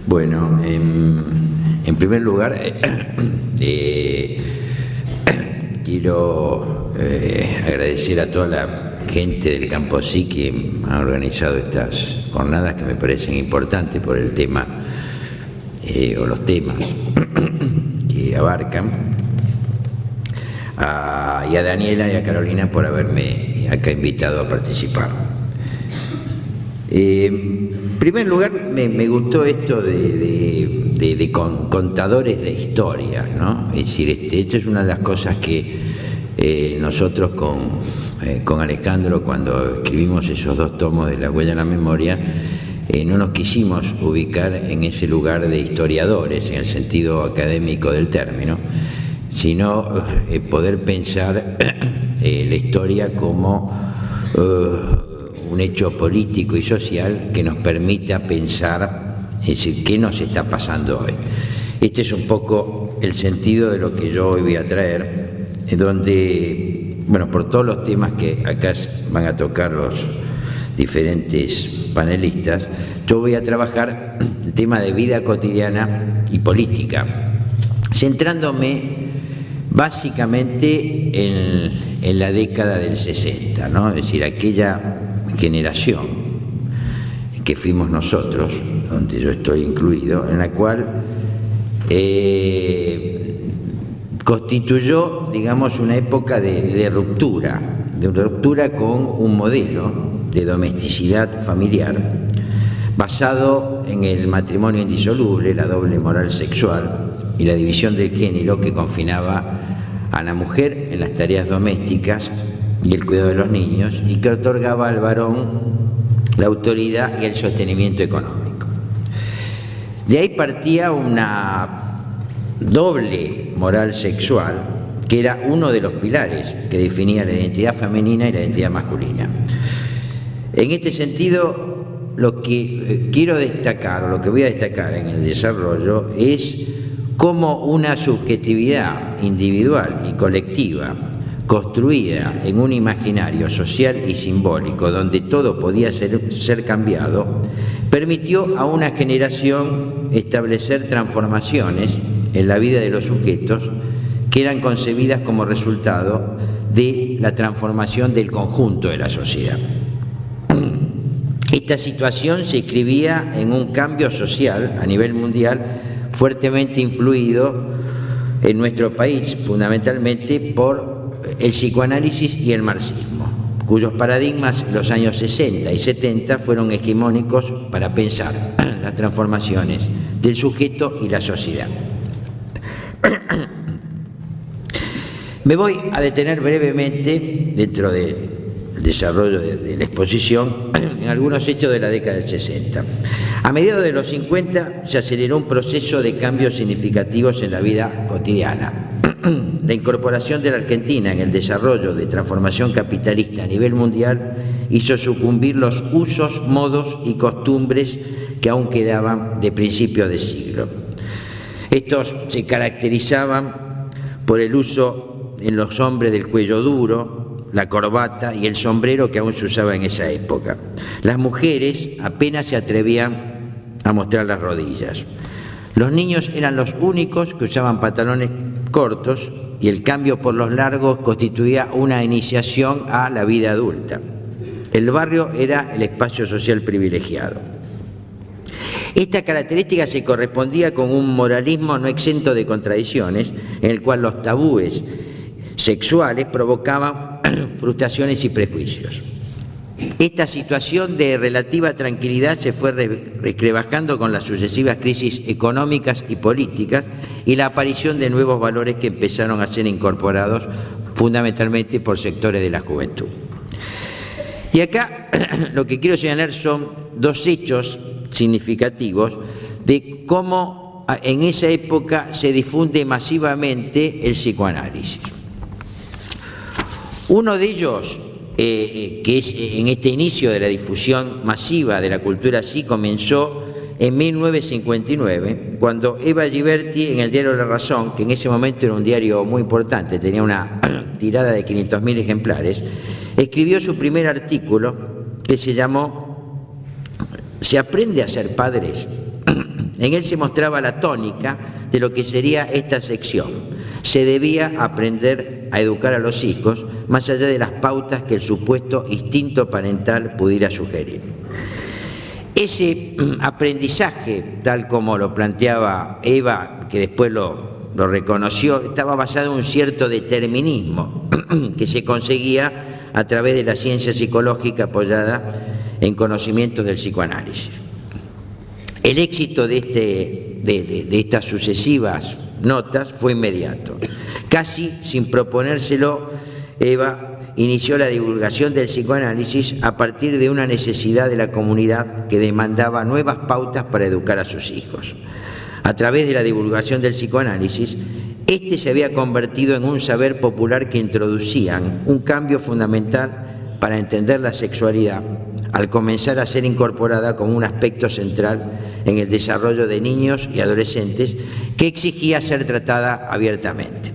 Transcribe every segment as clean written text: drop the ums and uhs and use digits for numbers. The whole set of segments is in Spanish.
Bueno, en primer lugar, quiero agradecer a toda la gente del Campo Sí que ha organizado estas jornadas que me parecen importantes por el tema o los temas que abarcan, y a Daniela y a Carolina por haberme acá invitado a participar. En primer lugar, me gustó esto de contadores de historias, ¿no? Es decir, esta es una de las cosas que nosotros con Alejandro, cuando escribimos esos 2 tomos de La huella en la memoria, no nos quisimos ubicar en ese lugar de historiadores, en el sentido académico del término, sino poder pensar la historia como un hecho político y social que nos permita pensar, es decir, qué nos está pasando hoy. Este es un poco el sentido de lo que yo hoy voy a traer, donde, bueno, por todos los temas que acá van a tocar los diferentes panelistas, yo voy a trabajar el tema de vida cotidiana y política, centrándome básicamente en la década del 60, ¿no? Es decir, aquella generación que fuimos nosotros, donde yo estoy incluido, en la cual constituyó, digamos, una época de ruptura con un modelo de domesticidad familiar basado en el matrimonio indisoluble, la doble moral sexual y la división del género que confinaba a la mujer en las tareas domésticas y el cuidado de los niños, y que otorgaba al varón la autoridad y el sostenimiento económico. De ahí partía una doble moral sexual, que era uno de los pilares que definía la identidad femenina y la identidad masculina. En este sentido, lo que quiero destacar, o lo que voy a destacar en el desarrollo, es cómo una subjetividad individual y colectiva construida en un imaginario social y simbólico donde todo podía ser cambiado, permitió a una generación establecer transformaciones en la vida de los sujetos que eran concebidas como resultado de la transformación del conjunto de la sociedad. Esta situación se inscribía en un cambio social a nivel mundial fuertemente influido en nuestro país, fundamentalmente por el psicoanálisis y el marxismo, cuyos paradigmas en los años 60 y 70 fueron hegemónicos para pensar las transformaciones del sujeto y la sociedad. Me voy a detener brevemente, dentro del desarrollo de la exposición, en algunos hechos de la década del 60. A mediados de los 50 se aceleró un proceso de cambios significativos en la vida cotidiana. La incorporación de la Argentina en el desarrollo de transformación capitalista a nivel mundial hizo sucumbir los usos, modos y costumbres que aún quedaban de principios de siglo. Estos se caracterizaban por el uso en los hombres del cuello duro, la corbata y el sombrero que aún se usaba en esa época. Las mujeres apenas se atrevían a mostrar las rodillas. Los niños eran los únicos que usaban pantalones cortos y el cambio por los largos constituía una iniciación a la vida adulta. El barrio era el espacio social privilegiado. Esta característica se correspondía con un moralismo no exento de contradicciones, en el cual los tabúes sexuales provocaban frustraciones y prejuicios. Esta situación de relativa tranquilidad se fue rebajando con las sucesivas crisis económicas y políticas y la aparición de nuevos valores que empezaron a ser incorporados fundamentalmente por sectores de la juventud. Y acá lo que quiero señalar son dos hechos significativos de cómo en esa época se difunde masivamente el psicoanálisis. Uno de ellos, que es en este inicio de la difusión masiva de la cultura así, comenzó en 1959, cuando Eva Ghiberti, en el diario La Razón, que en ese momento era un diario muy importante, tenía una tirada de 500.000 ejemplares, escribió su primer artículo que se llamó ¿Se aprende a ser padres? En él se mostraba la tónica de lo que sería esta sección. Se debía aprender a educar a los hijos más allá de las pautas que el supuesto instinto parental pudiera sugerir. Ese aprendizaje, tal como lo planteaba Eva, que después lo reconoció, estaba basado en un cierto determinismo que se conseguía a través de la ciencia psicológica apoyada en conocimientos del psicoanálisis. El éxito de estas sucesivas notas fue inmediato. Casi sin proponérselo, Eva inició la divulgación del psicoanálisis a partir de una necesidad de la comunidad que demandaba nuevas pautas para educar a sus hijos. A través de la divulgación del psicoanálisis, este se había convertido en un saber popular que introducían un cambio fundamental para entender la sexualidad, al comenzar a ser incorporada como un aspecto central en el desarrollo de niños y adolescentes que exigía ser tratada abiertamente.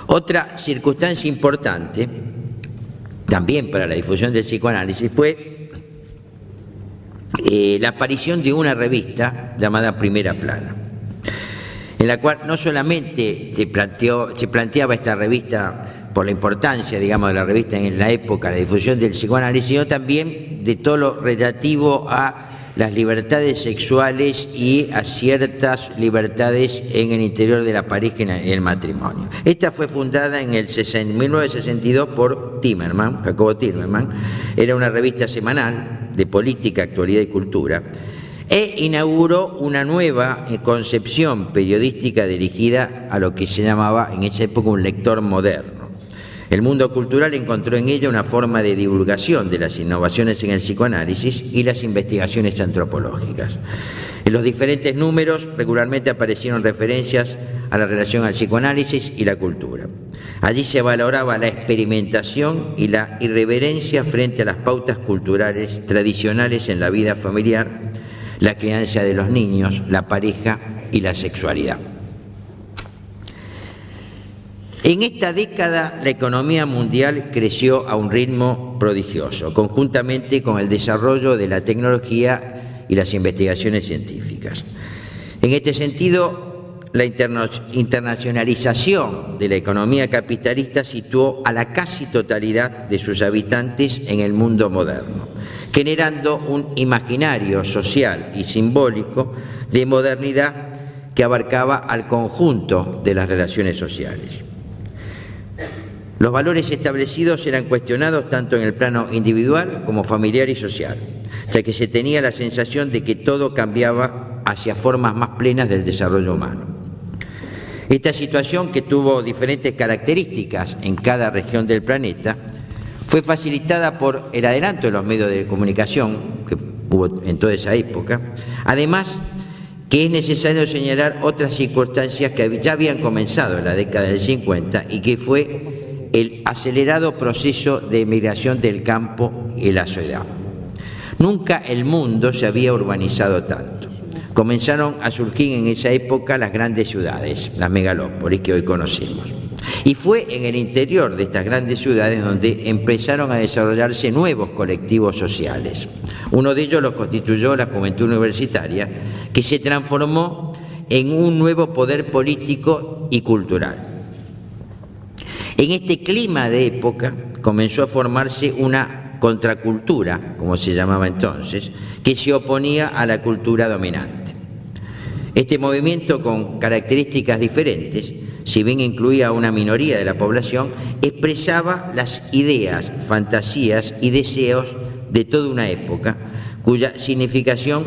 Otra circunstancia importante, también para la difusión del psicoanálisis, fue la aparición de una revista llamada Primera Plana, en la cual no solamente se planteaba esta revista por la importancia, digamos, de la revista en la época, la difusión del psicoanálisis, sino también de todo lo relativo a las libertades sexuales y a ciertas libertades en el interior de la pareja y en el matrimonio. Esta fue fundada en 1962 por Jacobo Timerman. Era una revista semanal de política, actualidad y cultura, e inauguró una nueva concepción periodística dirigida a lo que se llamaba en esa época un lector moderno. El mundo cultural encontró en ella una forma de divulgación de las innovaciones en el psicoanálisis y las investigaciones antropológicas. En los diferentes números regularmente aparecieron referencias a la relación al psicoanálisis y la cultura. Allí se valoraba la experimentación y la irreverencia frente a las pautas culturales tradicionales en la vida familiar, la crianza de los niños, la pareja y la sexualidad. En esta década la economía mundial creció a un ritmo prodigioso, conjuntamente con el desarrollo de la tecnología y las investigaciones científicas. En este sentido, la internacionalización de la economía capitalista situó a la casi totalidad de sus habitantes en el mundo moderno, generando un imaginario social y simbólico de modernidad que abarcaba al conjunto de las relaciones sociales. Los valores establecidos eran cuestionados tanto en el plano individual como familiar y social, ya que se tenía la sensación de que todo cambiaba hacia formas más plenas del desarrollo humano. Esta situación, que tuvo diferentes características en cada región del planeta, fue facilitada por el adelanto de los medios de comunicación que hubo en toda esa época. Además, que es necesario señalar otras circunstancias que ya habían comenzado en la década del 50 y que fue el acelerado proceso de migración del campo y la ciudad. Nunca el mundo se había urbanizado tanto. Comenzaron a surgir en esa época las grandes ciudades, las megalópolis que hoy conocemos. Y fue en el interior de estas grandes ciudades donde empezaron a desarrollarse nuevos colectivos sociales. Uno de ellos los constituyó la juventud universitaria, que se transformó en un nuevo poder político y cultural. En este clima de época comenzó a formarse una contracultura, como se llamaba entonces, que se oponía a la cultura dominante. Este movimiento, con características diferentes, si bien incluía a una minoría de la población, expresaba las ideas, fantasías y deseos de toda una época, cuya significación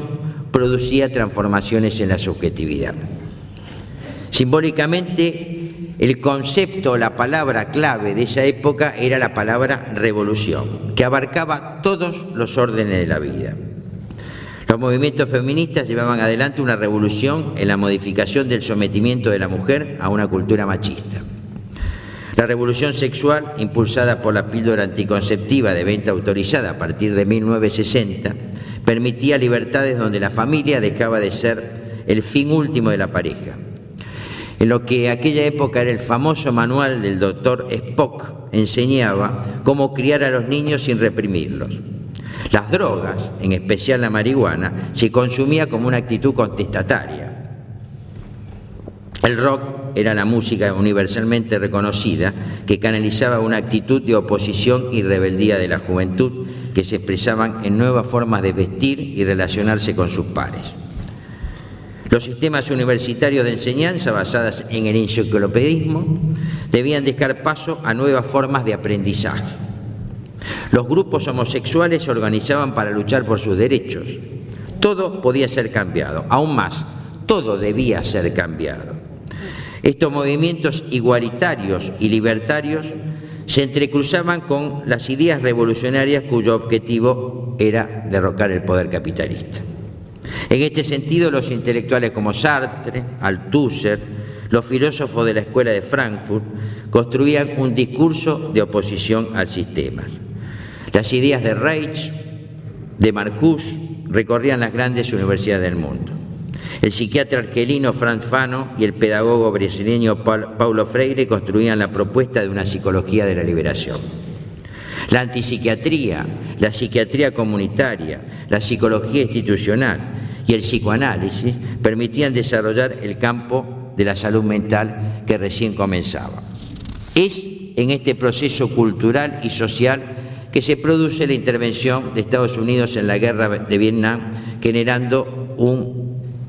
producía transformaciones en la subjetividad. Simbólicamente, el concepto o la palabra clave de esa época era la palabra revolución, que abarcaba todos los órdenes de la vida. Los movimientos feministas llevaban adelante una revolución en la modificación del sometimiento de la mujer a una cultura machista. La revolución sexual, impulsada por la píldora anticonceptiva de venta autorizada a partir de 1960, permitía libertades donde la familia dejaba de ser el fin último de la pareja. En lo que aquella época era el famoso manual del doctor Spock, enseñaba cómo criar a los niños sin reprimirlos. Las drogas, en especial la marihuana, se consumía como una actitud contestataria. El rock era la música universalmente reconocida que canalizaba una actitud de oposición y rebeldía de la juventud que se expresaban en nuevas formas de vestir y relacionarse con sus pares. Los sistemas universitarios de enseñanza basadas en el enciclopedismo debían dejar paso a nuevas formas de aprendizaje. Los grupos homosexuales se organizaban para luchar por sus derechos. Todo podía ser cambiado, aún más, todo debía ser cambiado. Estos movimientos igualitarios y libertarios se entrecruzaban con las ideas revolucionarias cuyo objetivo era derrocar el poder capitalista. En este sentido, los intelectuales como Sartre, Althusser, los filósofos de la Escuela de Frankfurt, construían un discurso de oposición al sistema. Las ideas de Reich, de Marcuse, recorrían las grandes universidades del mundo. El psiquiatra argelino Franz Fanon y el pedagogo brasileño Paulo Freire construían la propuesta de una psicología de la liberación. La antipsiquiatría, la psiquiatría comunitaria, la psicología institucional y el psicoanálisis permitían desarrollar el campo de la salud mental que recién comenzaba. Es en este proceso cultural y social que se produce la intervención de Estados Unidos en la guerra de Vietnam, generando un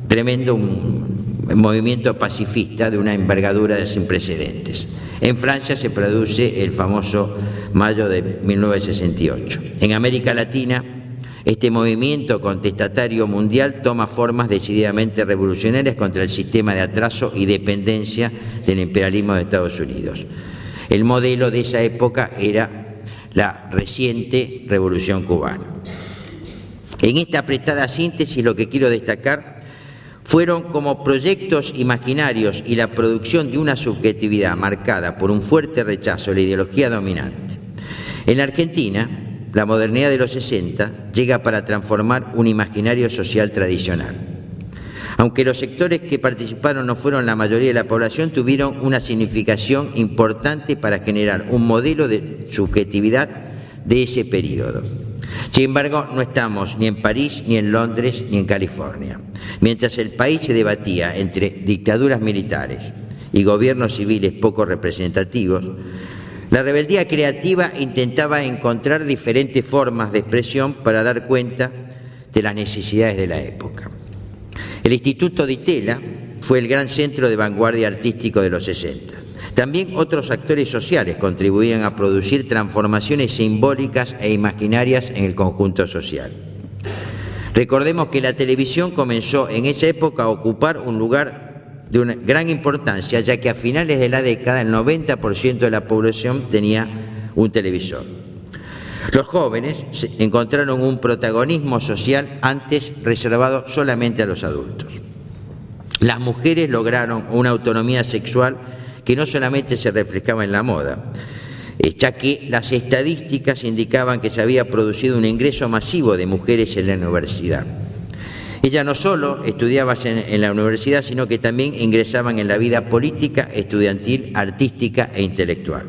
tremendo movimiento pacifista de una envergadura sin precedentes. En Francia se produce el famoso Mayo de 1968. En América Latina, este movimiento contestatario mundial toma formas decididamente revolucionarias contra el sistema de atraso y dependencia del imperialismo de Estados Unidos. El modelo de esa época era la reciente Revolución Cubana. En esta apretada síntesis, lo que quiero destacar fueron como proyectos imaginarios y la producción de una subjetividad marcada por un fuerte rechazo a la ideología dominante. En la Argentina, la modernidad de los 60 llega para transformar un imaginario social tradicional. Aunque los sectores que participaron no fueron la mayoría de la población, tuvieron una significación importante para generar un modelo de subjetividad de ese periodo. Sin embargo, no estamos ni en París, ni en Londres, ni en California. Mientras el país se debatía entre dictaduras militares y gobiernos civiles poco representativos, la rebeldía creativa intentaba encontrar diferentes formas de expresión para dar cuenta de las necesidades de la época. El Instituto Di Tella fue el gran centro de vanguardia artístico de los 60. También otros actores sociales contribuían a producir transformaciones simbólicas e imaginarias en el conjunto social. Recordemos que la televisión comenzó en esa época a ocupar un lugar de una gran importancia, ya que a finales de la década el 90% de la población tenía un televisor. Los jóvenes encontraron un protagonismo social antes reservado solamente a los adultos. Las mujeres lograron una autonomía sexual que no solamente se reflejaba en la moda, ya que las estadísticas indicaban que se había producido un ingreso masivo de mujeres en la universidad. Ellas no solo estudiaban en la universidad, sino que también ingresaban en la vida política, estudiantil, artística e intelectual.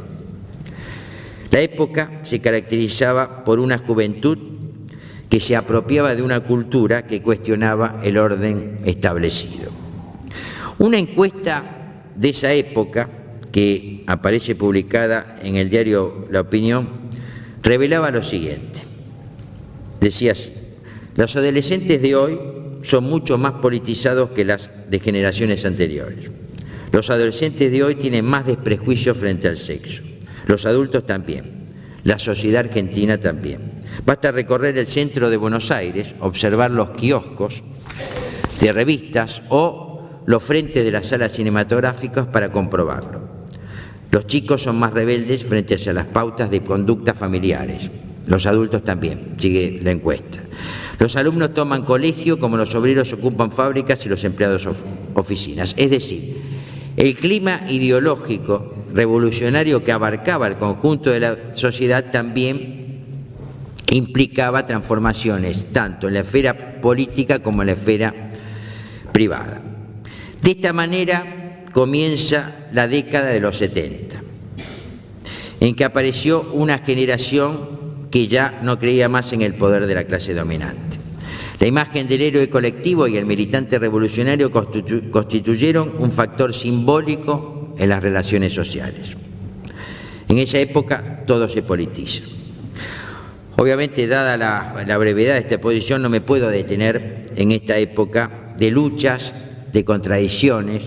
La época se caracterizaba por una juventud que se apropiaba de una cultura que cuestionaba el orden establecido. Una encuesta de esa época, que aparece publicada en el diario La Opinión, revelaba lo siguiente. Decía así: los adolescentes de hoy son mucho más politizados que las de generaciones anteriores. Los adolescentes de hoy tienen más desprejuicio frente al sexo. Los adultos también. La sociedad argentina también. Basta recorrer el centro de Buenos Aires, observar los kioscos de revistas o los frentes de las salas cinematográficas para comprobarlo. Los chicos son más rebeldes frente a las pautas de conducta familiares. Los adultos también, sigue la encuesta. Los alumnos toman colegio como los obreros ocupan fábricas y los empleados oficinas. Es decir, el clima ideológico revolucionario que abarcaba el conjunto de la sociedad también implicaba transformaciones tanto en la esfera política como en la esfera privada. De esta manera comienza la década de los 70, en que apareció una generación que ya no creía más en el poder de la clase dominante. La imagen del héroe colectivo y el militante revolucionario constituyeron un factor simbólico en las relaciones sociales. En esa época todo se politiza. Obviamente, dada la brevedad de esta exposición, no me puedo detener en esta época de luchas, de contradicciones,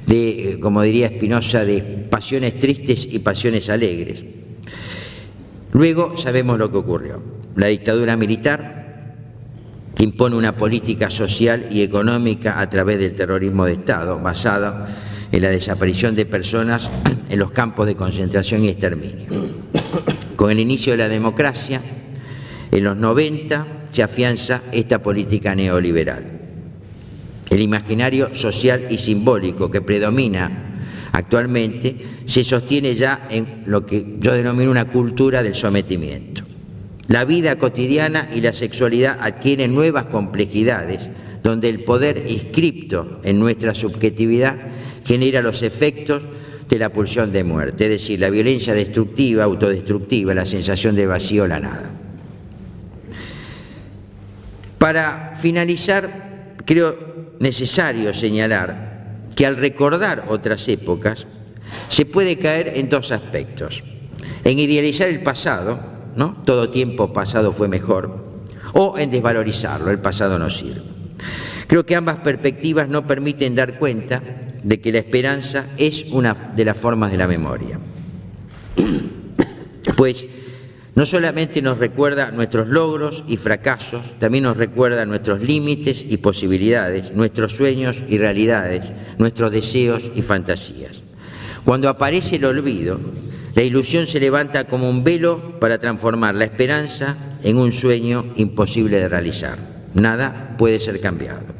de, como diría Spinoza, de pasiones tristes y pasiones alegres. Luego sabemos lo que ocurrió. La dictadura militar impone una política social y económica a través del terrorismo de Estado, basada en la desaparición de personas en los campos de concentración y exterminio. Con el inicio de la democracia, en los 90 se afianza esta política neoliberal. El imaginario social y simbólico que predomina actualmente se sostiene ya en lo que yo denomino una cultura del sometimiento. La vida cotidiana y la sexualidad adquieren nuevas complejidades, donde el poder inscripto en nuestra subjetividad genera los efectos de la pulsión de muerte, es decir, la violencia destructiva, autodestructiva, la sensación de vacío, la nada. Para finalizar, creo necesario señalar que al recordar otras épocas se puede caer en dos aspectos: en idealizar el pasado, ¿no? Todo tiempo pasado fue mejor, o en desvalorizarlo, el pasado no sirve. Creo que ambas perspectivas no permiten dar cuenta de que la esperanza es una de las formas de la memoria, pues no solamente nos recuerda nuestros logros y fracasos, también nos recuerda nuestros límites y posibilidades, nuestros sueños y realidades, nuestros deseos y fantasías. Cuando aparece el olvido, la ilusión se levanta como un velo para transformar la esperanza en un sueño imposible de realizar. Nada puede ser cambiado.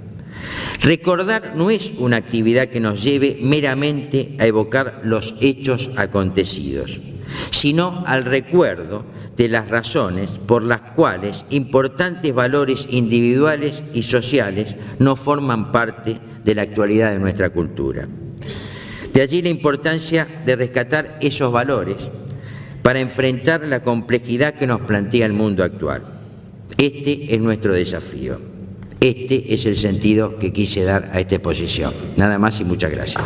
Recordar no es una actividad que nos lleve meramente a evocar los hechos acontecidos, sino al recuerdo de las razones por las cuales importantes valores individuales y sociales no forman parte de la actualidad de nuestra cultura. De allí la importancia de rescatar esos valores para enfrentar la complejidad que nos plantea el mundo actual. Este es nuestro desafío. Este es el sentido que quise dar a esta exposición. Nada más y muchas gracias.